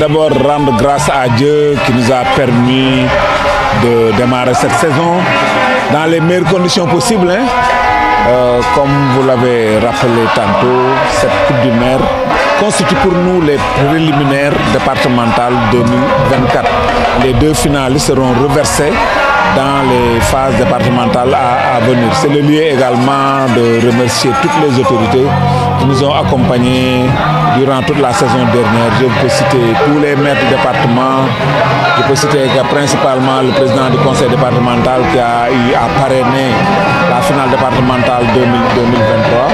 d'abord rendre grâce à Dieu qui nous a permis de démarrer cette saison dans les meilleures conditions possibles. Comme vous l'avez rappelé tantôt, cette Coupe du Maire constitue pour nous les préliminaires départementales 2024. Les deux finalistes seront reversés dans les phases départementales à venir. C'est le lieu également de remercier toutes les autorités qui nous ont accompagnés durant toute la saison dernière. Je peux citer tous les maires du département, je peux citer principalement le président du conseil départemental qui a eu à parrainer la finale départementale 2023.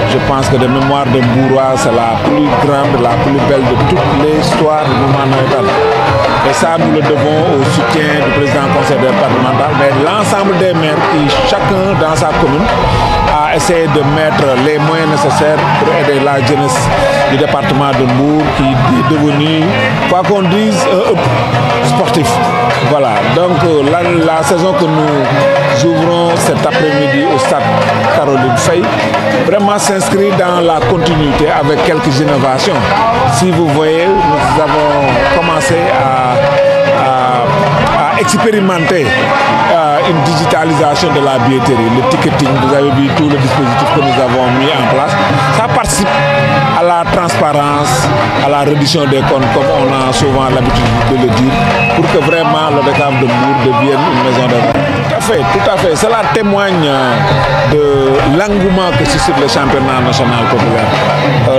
Je pense que de mémoire de Mbouroua, c'est la plus grande, la plus belle de toute l'histoire du mouvement navétane. Et ça, nous le devons au soutien du président du conseil départemental, mais l'ensemble des maires qui, chacun dans sa commune, a essayé de mettre les moyens nécessaires pour aider la jeunesse du département de Mbour qui est devenu, quoi qu'on dise, sportif. Voilà, donc la saison que nous ouvrons cet après-midi au stade Caroline Faye vraiment s'inscrit dans la continuité avec quelques innovations. Si vous voyez, nous avons commencé à expérimenter une digitalisation de la billetterie, le ticketing. Vous avez vu tout le dispositif que nous avons mis en place. Ça participe à la transparence, à la réduction des comptes, comme on a souvent l'habitude de le dire, pour que vraiment le DECAF de Mbour devienne une maison de vente. Tout à fait. Cela témoigne de l'engouement que suscite le championnat national populaire.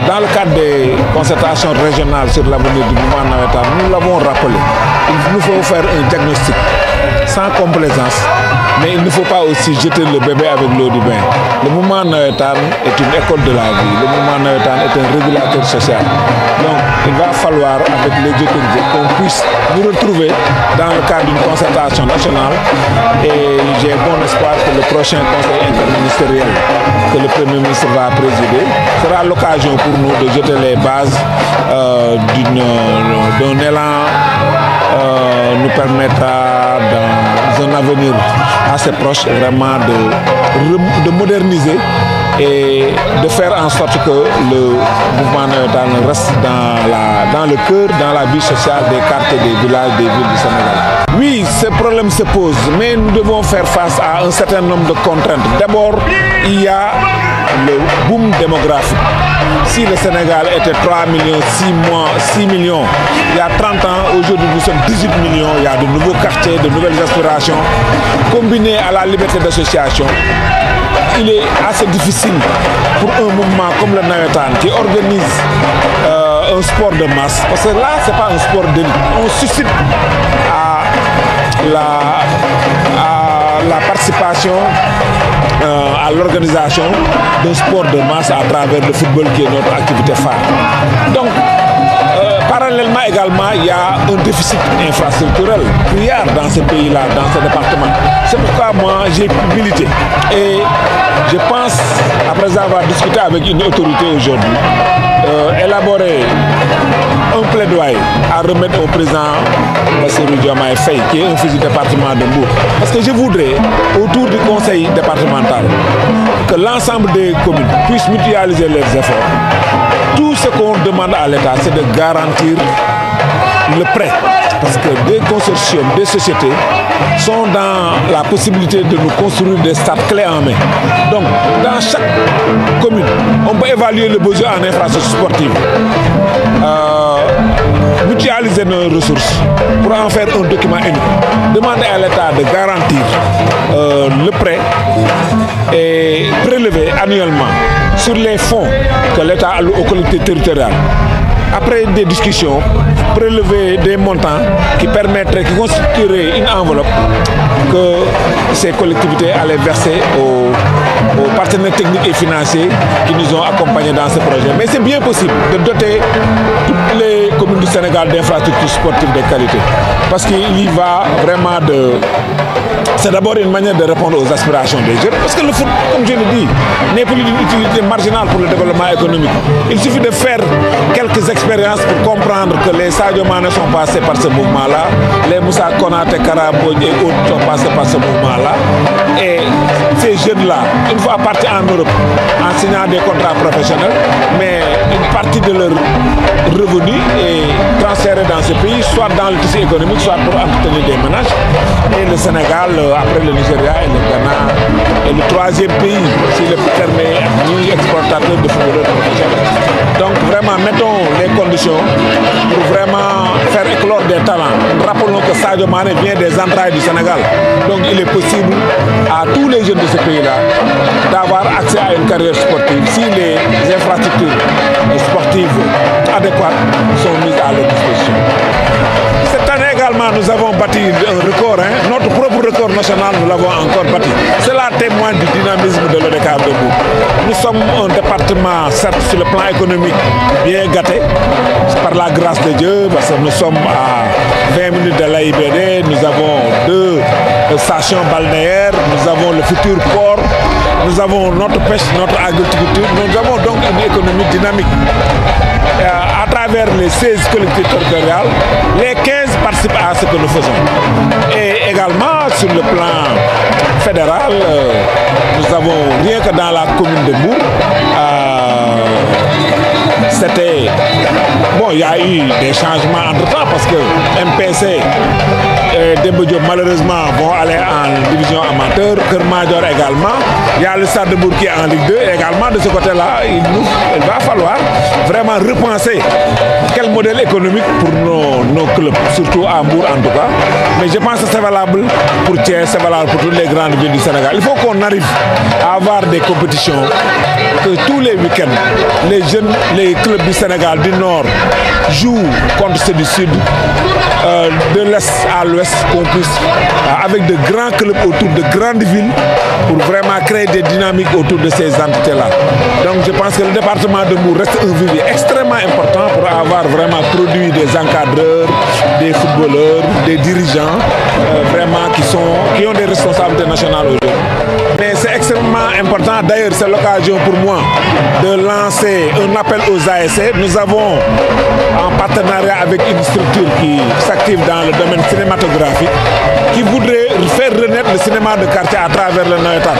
Dans le cadre des concertations régionales sur l'avenir du mouvement navétane, nous l'avons rappelé. Il nous faut faire un diagnostic sans complaisance, mais il ne faut pas aussi jeter le bébé avec l'eau du bain. Le mouvement navétane est une école de la vie. Le mouvement navétane est un régulateur social. Donc, il va falloir, avec les autorités, qu'on puisse nous retrouver dans le cadre d'une concertation nationale. Et j'ai bon espoir que le prochain conseil interministériel que le Premier ministre va présider sera l'occasion pour nous de jeter les bases d'un élan nous permettra dans un avenir assez proche vraiment de moderniser et de faire en sorte que le mouvement navétane reste dans le cœur, dans la vie sociale des quartiers, des villages, des villes du Sénégal. Oui, ces problèmes se posent, mais nous devons faire face à un certain nombre de contraintes. D'abord, il y a le boom démographique. Si le Sénégal était 3 millions, 6 millions, il y a 30 ans, aujourd'hui nous sommes 18 millions, il y a de nouveaux quartiers, de nouvelles aspirations, combinées à la liberté d'association. Il est assez difficile pour un mouvement comme le navétane qui organise un sport de masse, parce que là, ce n'est pas un sport d'élite. On suscite à la participation à l'organisation d'un sport de masse à travers le football qui est notre activité phare. Donc, parallèlement également, il y a un déficit infrastructurel criard dans ce pays-là, dans ce département. C'est pourquoi moi, j'ai milité. Et je pense, après avoir discuté avec une autorité aujourd'hui, élaborer un plaidoyer à remettre au président Bassirou Diomaye Faye, qui est un fils du département de Mbour. Parce que je voudrais, autour du conseil départemental, que l'ensemble des communes puissent mutualiser leurs efforts. Tout ce qu'on demande à l'État, c'est de garantir le prêt. Parce que des consortiums, des sociétés sont dans la possibilité de nous construire des stades clés en main. Donc, dans chaque commune, on peut évaluer le besoin en infrastructure sportive, mutualiser nos ressources pour en faire un document unique. Demander à l'État de garantir le prêt et prélever annuellement sur les fonds que l'État alloue aux collectivités territoriales. Après des discussions, prélever des montants qui permettraient, qui constitueraient une enveloppe que ces collectivités allaient verser aux partenaires techniques et financiers qui nous ont accompagnés dans ce projet. Mais c'est bien possible de doter toutes les communes du Sénégal d'infrastructures sportives de qualité. Parce qu'il y va vraiment de... C'est d'abord une manière de répondre aux aspirations des jeunes. Parce que le foot, comme je le dis, n'est plus d'une utilité marginale pour le développement économique. Il suffit de faire quelques expériences pour comprendre que les Sadio Mané sont passés par ce mouvement-là, les Moussa Konaté, Karaboudj et autres sont passés par ce mouvement-là. Et ces jeunes-là, une fois partis en Europe, en signant des contrats professionnels, mais une partie de leurs revenus est les transférer dans ce pays, soit dans le tissu économique, soit pour entretenir des ménages. Et le Sénégal, après le Nigeria et le Ghana, est le troisième pays, si le permet, exportateur de footballeurs professionnels. Donc vraiment, mettons les conditions pour vraiment faire éclore des talents. Rappelons que Sadio Mané vient des entrailles du Sénégal. Donc il est possible à tous les jeunes de ce pays-là d'avoir accès à une carrière sportive si les infrastructures sportives adéquates sont mises à leur disposition. Cette année également, nous avons bâti un record, notre propre record national, nous l'avons encore bâti. Cela témoigne du dynamisme de l'ODCAV de Mbour. Nous sommes un département, certes sur le plan économique, bien gâté, par la grâce de Dieu, parce que nous sommes à 20 minutes de l'AIBD, nous avons 2 stations balnéaires, nous avons le futur port, nous avons notre pêche, notre agriculture, nous avons donc une économie dynamique. À travers les 16 collectivités territoriales, les 15 participent à ce que nous faisons. Et également sur le plan fédéral, nous avons rien que dans la commune de Mbour, c'était... Bon, il y a eu des changements entre-temps parce que MPC et Demba Diop malheureusement vont aller en division amateur, Kermadior également. Il y a le Stade de Mbour qui est en Ligue 2 et également de ce côté-là, il va falloir vraiment repenser quel modèle économique pour nos clubs, surtout à Mbour en tout cas. Mais je pense que c'est valable pour Thiès, c'est valable pour toutes les grandes villes du Sénégal. Il faut qu'on arrive à avoir des compétitions, que tous les week-ends, les jeunes, les clubs du Sénégal, du Nord, jouent contre ceux du Sud, de l'Est à l'Ouest, qu'on puisse, avec de grands clubs autour de grandes villes, pour vraiment créer des dynamiques autour de ces entités-là. Donc je pense que le département de Mbour reste un vivier extrêmement important pour avoir vraiment produit des encadreurs, des footballeurs, des dirigeants, vraiment qui ont des responsabilités nationales aujourd'hui. Mais c'est extrêmement important, d'ailleurs c'est l'occasion pour moi de lancer un appel aux ASC. Nous avons en partenariat avec une structure qui s'active dans le domaine cinématographique, qui voudrait faire renaître le cinéma de quartier à travers le Nawetan.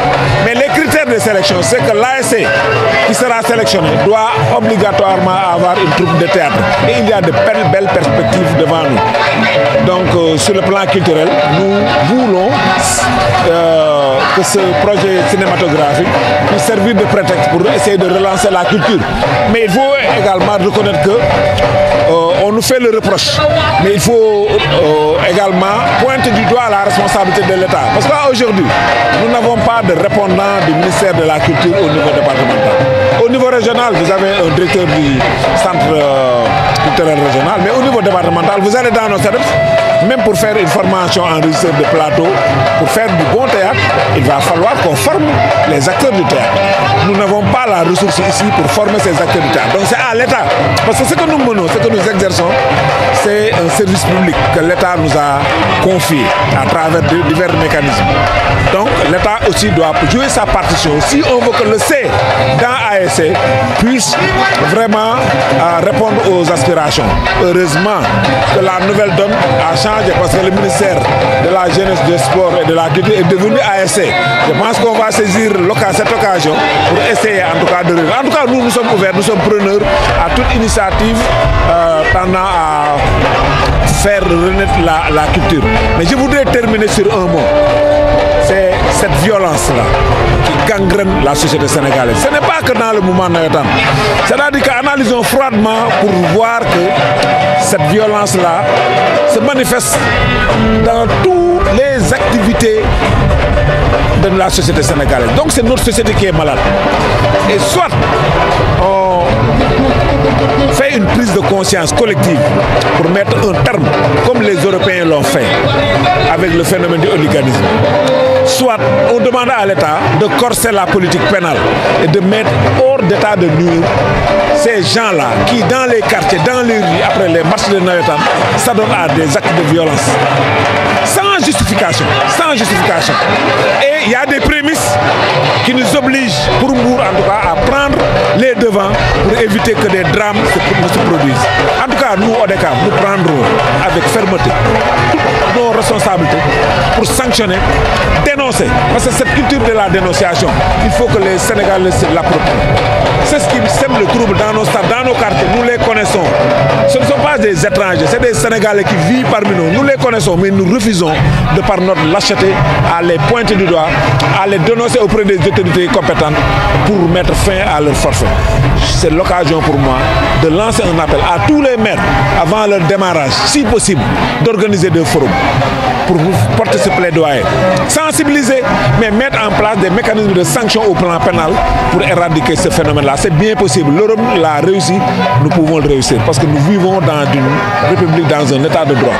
Mais les critères de sélection, c'est que l'ASC qui sera sélectionné doit obligatoirement avoir une troupe de théâtre. Et il y a de belles perspectives devant nous. Donc sur le plan culturel, nous voulons que ce projet cinématographique puisse servir de prétexte pour essayer de relancer la culture. Mais il faut également reconnaître que on nous fait le reproche, mais il faut également pointer du doigt la responsabilité de l'État. Parce qu'aujourd'hui, nous n'avons pas de répondant du ministère de la Culture au niveau départemental. Au niveau régional, vous avez un directeur du centre culturel régional, mais au niveau départemental, vous allez dans nos services, même pour faire une formation en régisseur de plateau, pour faire du bon théâtre, il va falloir qu'on forme les acteurs du théâtre. Nous n'avons pas la ressource ici pour former ces acteurs du théâtre. Donc c'est à l'État. Parce que ce que nous menons, ce que nous exerçons, c'est un service public que l'État nous a confié à travers divers mécanismes. Donc l'État aussi doit jouer sa partition. Si on veut que le C dans ASC puisse vraiment répondre aux aspirations. Heureusement que la nouvelle donne a changé parce que le ministère de la Jeunesse, du Sport et de la Culture est devenu ASC. Je pense qu'on va saisir cette occasion pour essayer en tout cas de... En tout cas, nous sommes ouverts, nous sommes preneurs à toute initiative tendant à faire renaître la culture. Mais je voudrais terminer sur un mot. C'est cette violence-là qui gangrène la société sénégalaise. Ce n'est pas que dans le mouvement Nawetan. C'est-à-dire qu'analysons froidement pour voir que cette violence-là se manifeste dans toutes les activités de la société sénégalaise. Donc c'est notre société qui est malade. Et soit on fait une prise de conscience collective pour mettre un terme, comme les Européens l'ont fait, avec le phénomène du hooliganisme. Soit on demande à l'État de corser la politique pénale et de mettre hors d'état de nuire ces gens-là qui, dans les quartiers, dans les rues, après les marches de Nawetan, s'adonnent à des actes de violence. Sans justification, sans justification. Et il y a des prémices qui nous obligent, pour Mbour en tout cas, à prendre les devants pour éviter que des drames ne se produisent. En tout cas, nous, ODCAV, nous prendrons avec fermeté toutes nos responsabilités pour sanctionner, dénoncer. Parce que cette culture de la dénonciation, il faut que les Sénégalais l'approprient. C'est ce qui sème le trouble dans nos stades, dans nos quartiers. Nous les connaissons. Ce ne sont pas des étrangers, c'est des Sénégalais qui vivent parmi nous. Nous les connaissons, mais nous refusons, de par notre lâcheté, à les pointer du doigt, à les dénoncer auprès des autorités compétentes pour mettre fin à leur forfait. C'est l'occasion pour moi de lancer un appel à tous les maires, avant leur démarrage, si possible, d'organiser des forums pour porter ce plaidoyer. Sensibiliser, mais mettre en place des mécanismes de sanction au plan pénal pour éradiquer ce phénomène-là. C'est bien possible. L'Europe l'a réussi, nous pouvons le réussir parce que nous vivons dans une république, dans un état de droit.